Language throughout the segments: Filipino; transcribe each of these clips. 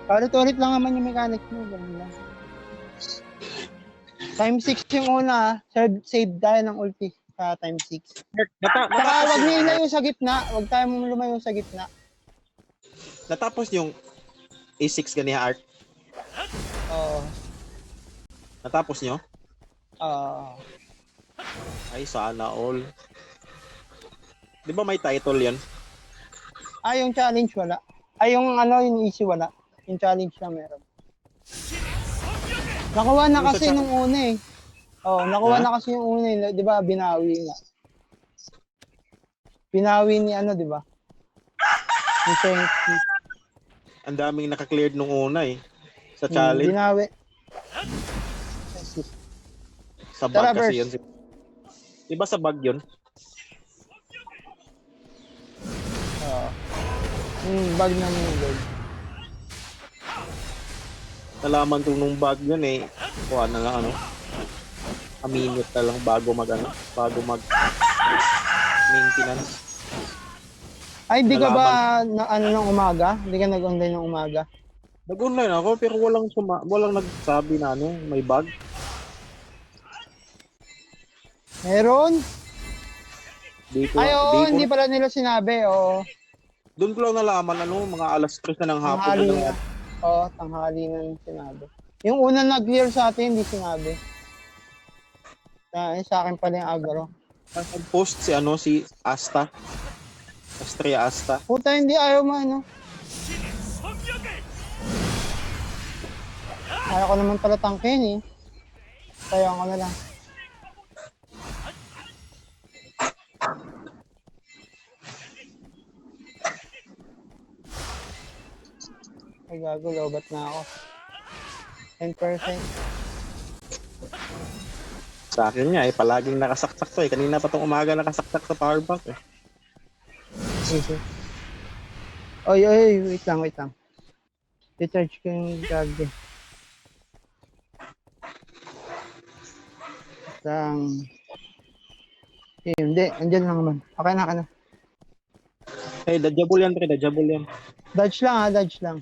Palit-ulit lang naman yung mechanics mo. Ganun lang. Time 6 yung una. Save tayo ng ulti sa time 6. Saka Natapos wag yung niyo ano, ilayo sa gitna. Wag tayong lumayo sa gitna. natapos yung A6 ganiha art. Oo. Natapos nyo? Oo. Ay, sana all. Di ba may title yan? Yung challenge wala. Yung ano, yung easy wala. Yung challenge na meron. Nakuha na Yung sa kasi challenge. nung una eh. Nakuha Ha? na kasi yung una eh. Di ba, binawi nga. Binawi ni ano, di ba? Ni Shenki. Ang daming naka-cleared nung una eh. Sa challenge. Binawi. Sa bag Tara, kasi verse. yun. Di ba sa bag yun? Oo. Bag na yung gold. Nalaman ko nung bag yun eh. Kuha na lang ano. A minute na lang bago mag maintenance. Ay, di ka ba Nalaman. na, ano ng umaga? Hindi ka nag-online ng umaga? Nag-online ako pero walang nagsabi na ano, may bag. Meron? Di ko, Oo, hindi pala nila sinabi. Oo, doon ko lang nalaman ano, mga alas 3 na ng hapon tanghali na na. lang. Oo, tanghali na sinabi. Yung una nag-clear sa atin, hindi sinabi. Sa akin pala yung agro. Nag-post si ano, si Asta. Astria Asta. Puta, hindi ayaw mo, ano? Ayaw ko naman pala tangkin eh. Kaya ko na lang. Ay, gago, lobat na ako. 10%. Sa akin nga eh, palaging nakasaksak to eh. Kanina pa tong umaga nakasaksak sa power bank eh. Easy. Oy, wait lang. I-charge ko yung gagi. Hindi, andyan lang naman. Okay na. Eh, dodgeable yan pre, dodgeable yan. Dodge lang.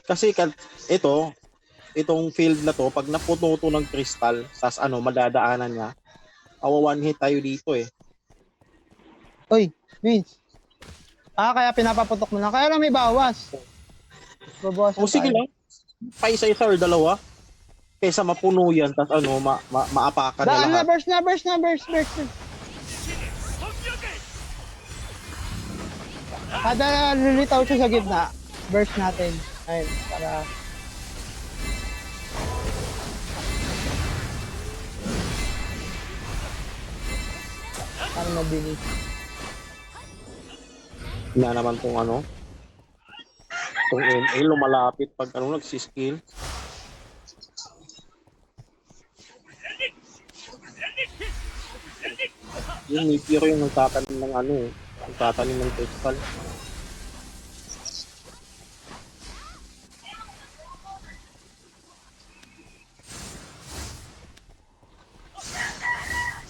Kasi itong field na to, pag napuno to ng crystal, sas ano, madadaanan niya, awa one hit tayo dito eh. Oy, Vince. Kaya pinapaputok mo na. Kaya lang may bawas. Babawasan O sige tayo. lang, paisa-isa or dalawa, kaysa mapuno yan, tas ano, maapakan na lahat. Burst na. Kada lilitaw siya sa gitna, burst natin. Ayun, para mabilis. Na naman tong ano, tong NA lumalapit pag ano nagsiskill. Yung Nipiro yung nagtatanim ng ano eh, nagtatanim ng crystal.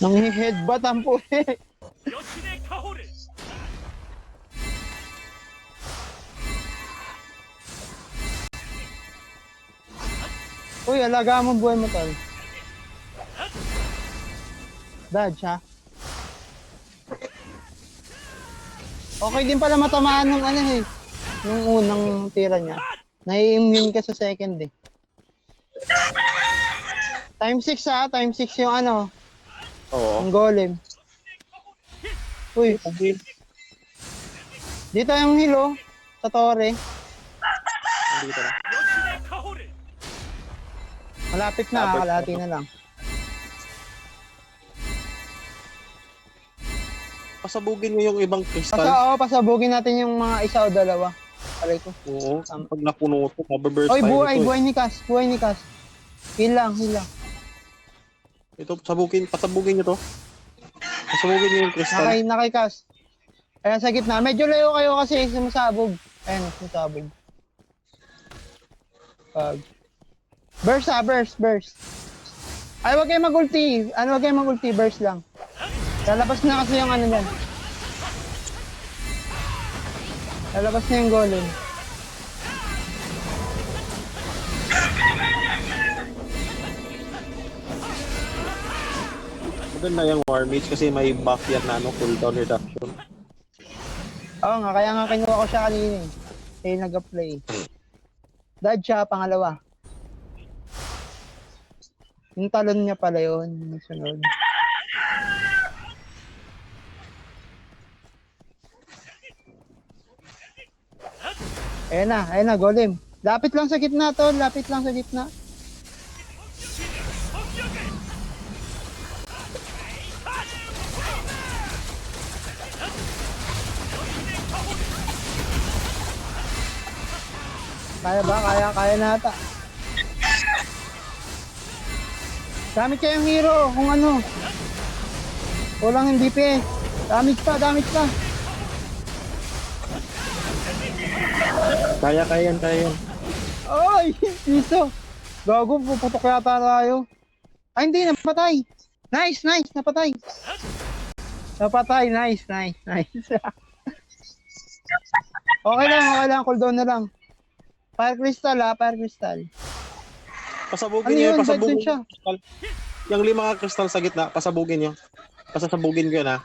Nang-headbutt ang puti. Uy, alaga mo buhay mo tol. Dodge ha. Okay din pala matamaan ng ano eh. Yung unang tira niya. Nai-immune ka sa second eh. Time 6 ha, time 6 yung ano. Oo. Yung golem. Uy, dito yung hilo sa tore. Dito na. Malapit na, kalahati na lang. Pasabugin mo yung ibang crystal. Pasabugin natin yung mga isa o dalawa. Aray ko. Oo, pag napuno ito, mababurst Oy, tayo buhay nito ni Cas. Heal lang. Ito, pasabugin nyo to. Pasabugin nyo yung crystal. Nakay Cas. Ayan sa gitna. Medyo layo kayo kasi sumasabog. Ayan, sumasabog. Burst. Ay, wag kayo mag-ulti. Burst lang. Lalabas na kasi yung ano yan. Lalabas na yung golem. Maganda yung War Mage kasi may buff yan na cooldown reduction. Oo nga, kaya nga kinuha ko siya kanina eh. Kaya nag-play. Dodge siya, pangalawa. Yung talon niya pala yun. Yung sunod. Ayan na, golem. Lapit lang sa gitna to, lapit lang sa gitna. Kaya ba? Kaya na ata. Damage kayong hero kung ano. Walang hindi DPS. Damage pa. Kaya yan. Ay! Piso! Gago, puputok yata tayo. Ay, hindi, napatay. Nice, napatay. Nice. Okay lang, cooldown na lang. Fire crystal. Pasabugin Ano niyo, yun? pasabugin Dead siya. yung 5 crystal sa gitna, pasabugin niyo. Pasasabugin ko yun ha.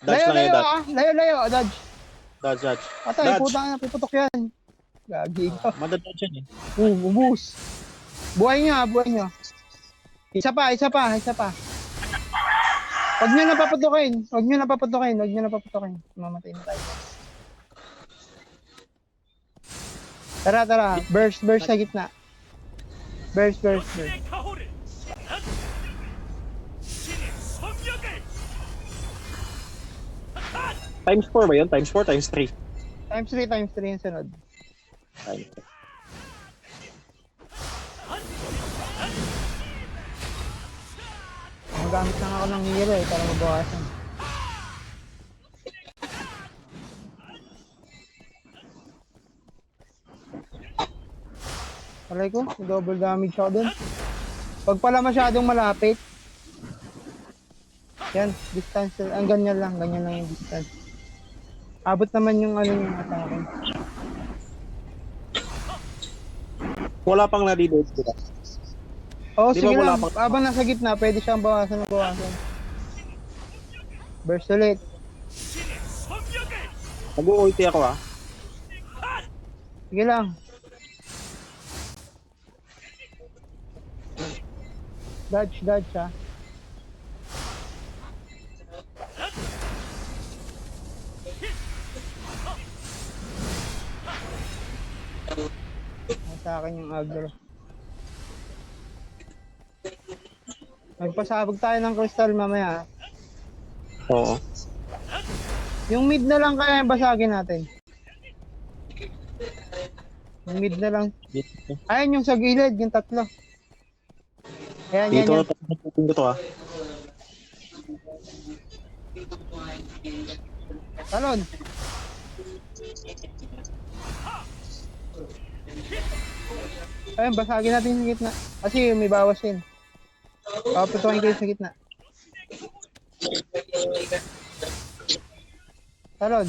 Dodge lang Layo, yun, dodge. layo, dodge. Dodge. Patay, Dodge. putang na, puputok yan. Gagi ka. Madadodge yan eh. Ubus. Buhay niya. Isa pa. Huwag niyo napaputukin. Mamatay na tayo. Tara. Burst sa gitna. Burst. Times 4 ba yun? Times 4, times 3. Times 3 yung sunod. Times 3. Magamit lang ako ng hero para mabawasan. Aray ko, double damage ako dun. Pag pala masyadong malapit. Yan, distance. Ang ganyan lang yung distance. Abot naman yung ano yung atake. Wala pang nadidodge sila. Oo, Di sige ba wala lang. pang- Habang nasa gitna, pwede siyang bawasan. Burst ulit. Nag-ulti ako ha. Sige lang. Dodge ha. Sa akin yung agro. Magpasabog tayo ng crystal mamaya. Oo. Yung mid na lang kaya yung basagin natin. Yung mid na lang. Ayan yung sa gilid, yung tatlo. Ayan, Dito, yan. taputin ko to ha. Talon. Ayun, basagin natin sa gitna. Kasi may bawas yun. Paputukin ko yun sa gitna. Talon.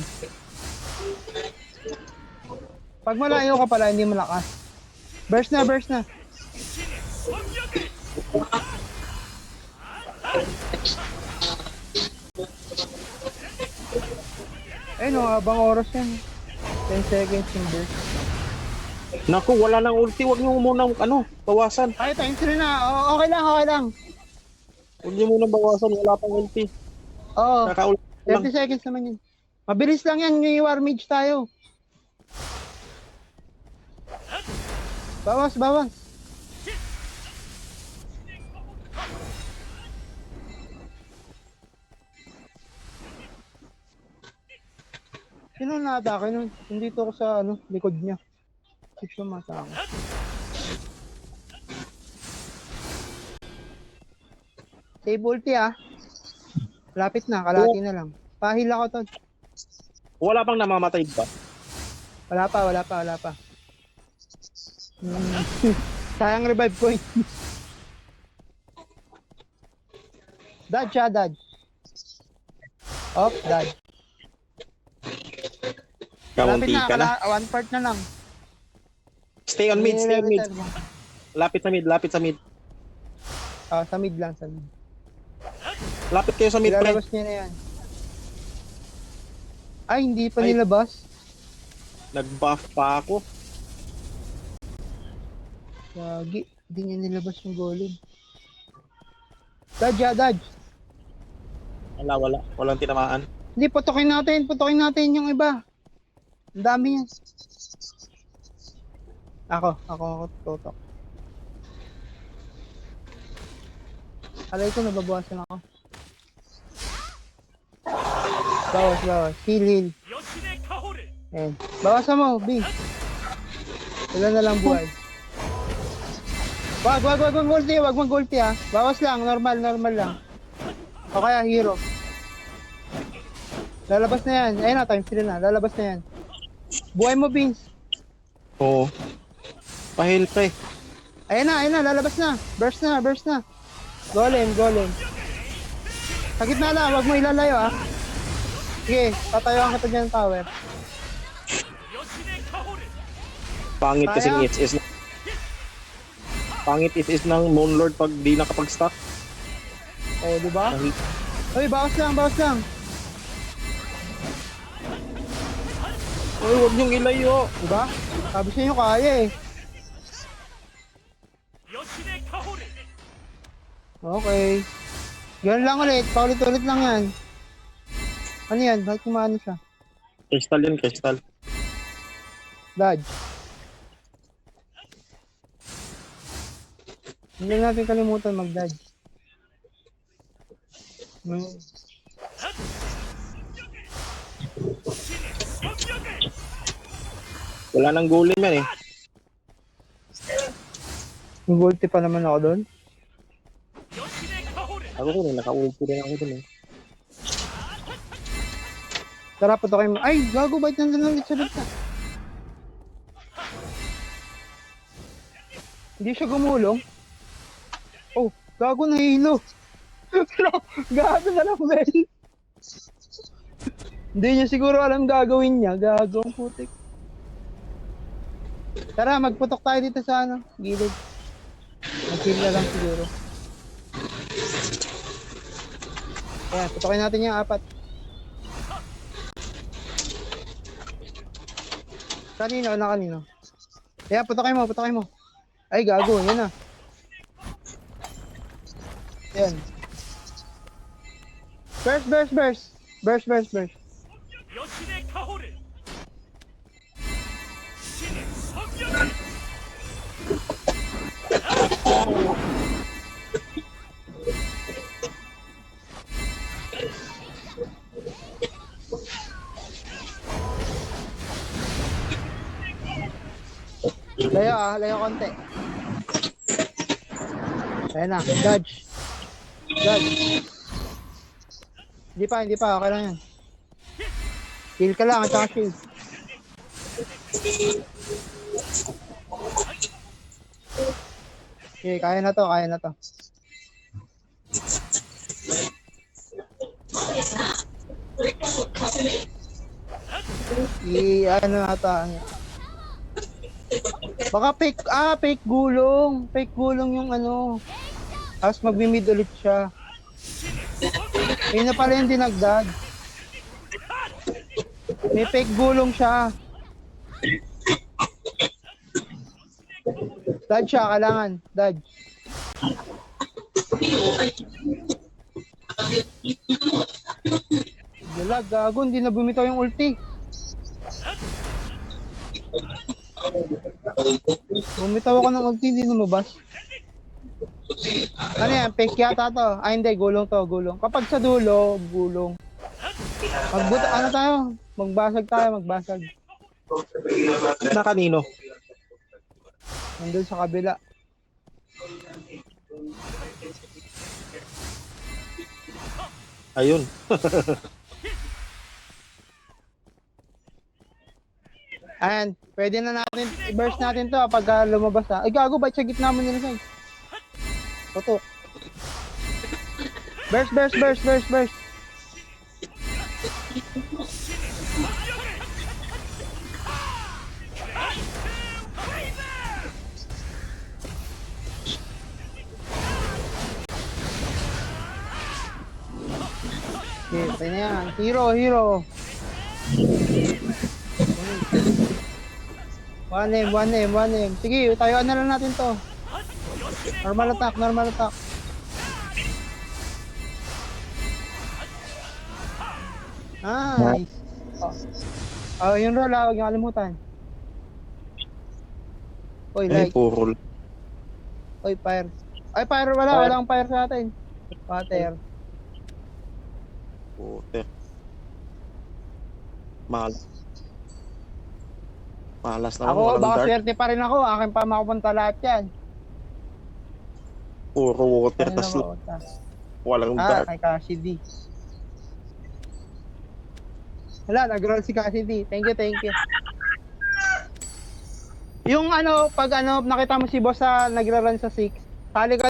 Pag malayo ka pala, hindi malakas. Burst na. Ayun, habang oras yan. 10 seconds yung burst. Naku, wala nang ulti. Huwag niyo munang bawasan. Ay, times 3 na. Okay lang. Huwag niyo munang bawasan. Wala pang ulti. Oo. Kaka-ulti lang. 30 seconds naman yun. Mabilis lang yan. Yung war mage tayo. Bawas. Sino na-atake nun? Hindi to ako sa likod niya. Six yung matake. Save ulti ah. Lapit na, kalati na lang. Pahil ako to. Wala pang namamatay ba? Wala pa. Sayang revive coin. Dodge. Op, dodge. Malapit Kaunti na, ka na. one part na lang. Stay on mid. Lapit sa mid, lapit sa mid. Ah, sa mid lang, sa mid. Lapit kayo sa mid, pre. Ilalabas niya na yan. Ay, hindi pa Ay. nilabas. Nag-buff pa ako. Lagi, hindi niya nilabas yung golem. Dodge, dodge. Wala. Walang tinamaan. Hindi, putokin natin yung iba. Ang dami yan. Ako tutok. Alay ko, nababawasan ako. Bawas. Heal. Ayan. Bawasan mo, B. Wala na lang buhay. Wag mag-ulti ha. Bawas lang, normal lang. O kaya hero. Lalabas na yan. Ayun na, time steal na. Lalabas na yan. Buhay mo, Vince. Oo. Pahil, pre. Ayun na, lalabas na. Burst na. Golem. Sa gitna lang, wag mo ilalayo ah. Sige, tatayuan kita dyan ng tower. Pangit kasing Kaya? SS. Pangit SS ng Moonlord pag di nakapag-stack. Oh, di ba? Pangit. Uy, bawas lang. Uy, huwag niyong ilayo. Di ba? Sabi sa inyo kaya eh. Okay. Ganun lang ulit. Paulit-ulit lang yan. Ano yan? Bakit kumaano siya? Crystal yan, crystal. Dodge. Hindi natin kalimutan mag-dodge. Wala nang golem yan eh. Nag-ulti pa naman ako doon. Ako ko rin, naka-ulti rin ako dun eh. Tara, putokin mo. Ay, gago, bait nandun ulit sa bigta. Hindi siya gumulong. Oh, gago, nahilo. Gago na lang, Mel. Hindi niya siguro alam gagawin niya. Gago, ang putik. Tara, magputok tayo dito sa ano, gilid. Mag-kill na lang siguro. Ayan, putokin natin yung 4. Kanino? Ayan, putokin mo. Ay, gago, yan na. Ayan. Burst. Layo konti. Ayan na, dodge. Hindi pa, okay lang yan. Heal ka lang, at saka shield. Okay, kaya na to. Ano ata. Baka fake gulong. Fake gulong yung ano. Tapos magmi-mid ulit siya. Yun na pala yung dinagdag. May fake gulong siya. Dodge siya, kailangan. Dodge. Wala, gago. Hindi na bumitaw yung ulti. Bumitaw ako ng ulti, hindi lumabas. Ano yan? Fake yata to. Ah, hindi. Gulong to. Kapag sa dulo, gulong. Ano tayo? Magbasag. Na kanino? Nandun sa kabila. Ayun. Ayan. Pwede na natin. I-burst natin to pag lumabas ha. Ay gago, ba't sa gitna mo nila guys? Putok. Burst. Okay, patay na yan. Hero. 1M. Sige, tayuan na lang natin to. Normal attack. Nice. Yung roll, huwag niyo kalimutan. Oy, Ay, like. puro Oy, fire. Ay, fire, walang fire sa atin. Water. water. Malas naman, Ako, walang baka dark. swerte pa rin ako. Akin pa makupunta lahat yan. Puro water, Ano tas na mapunta? walang dark. Kay Cassidy. Wala, nag-roll si Cassidy. Thank you. Yung pag nakita mo si boss sa nagra-run sa 6, sali ka